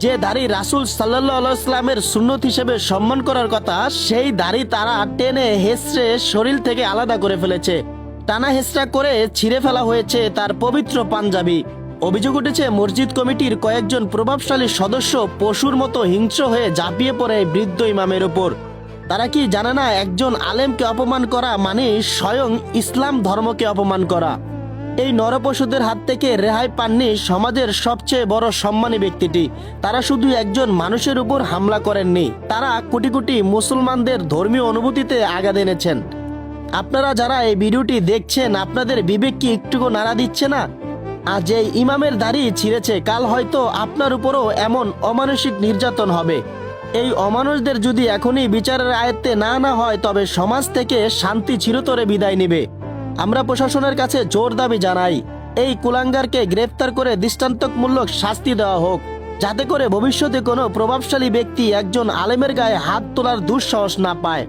যে দাড়ি রাসূল সাল্লাল্লাহু আলাইহি ওয়াসাল্লামের সুন্নত হিসেবে সম্মান করার কথা, সেই দাড়ি তারা টেনে হেসড়ে শরীর থেকে আলাদা করে ফেলেছে। টানা হেসড়া করে ছিঁড়ে ফেলা হয়েছে তার পবিত্র পাঞ্জাবি। অভিযোগ উঠেছে মসজিদ কমিটির কয়েকজন প্রভাবশালী সদস্য পশুর মতো হিংস্র হয়ে ঝাঁপিয়ে পড়ে বৃদ্ধ ইমামের উপর। তারা কি জানে না, একজন আলেমকে অপমান করা মানে স্বয়ং ইসলাম ধর্মকে অপমান করা? এই নরপশুদের হাত থেকে রেহাই পাননি সমাজের সবচেয়ে বড় সম্মানী ব্যক্তিটি। তারা শুধু একজন মানুষের উপর হামলা করেননি, তারা কোটি কোটি মুসলমানদের ধর্মীয় অনুভূতিতে আঘাত এনেছেন। আপনারা যারা এই ভিডিওটি দেখছেন, আপনাদের বিবেক কি একটুকু নাড়া দিচ্ছে না? আজ এই ইমামের দাড়ি ছিঁড়েছে, কাল হয়তো আপনার উপরও এমন অমানসিক নির্যাতন হবে। এই অমানুষদের যদি এখনই বিচারের আয়ত্তে না আনা হয়, তবে সমাজ থেকে শান্তি চিরতরে বিদায় নেবে। আমরা প্রশাসনের কাছে জোর দাবি জানাই, এই কুলাঙ্গারকে গ্রেফতার করে দৃষ্টান্তমূলক শাস্তি দেওয়া হোক, যাতে করে ভবিষ্যতে কোনো প্রভাবশালী ব্যক্তি একজন আলেমের গায়ে হাত তোলার দুঃসাহস না পায়।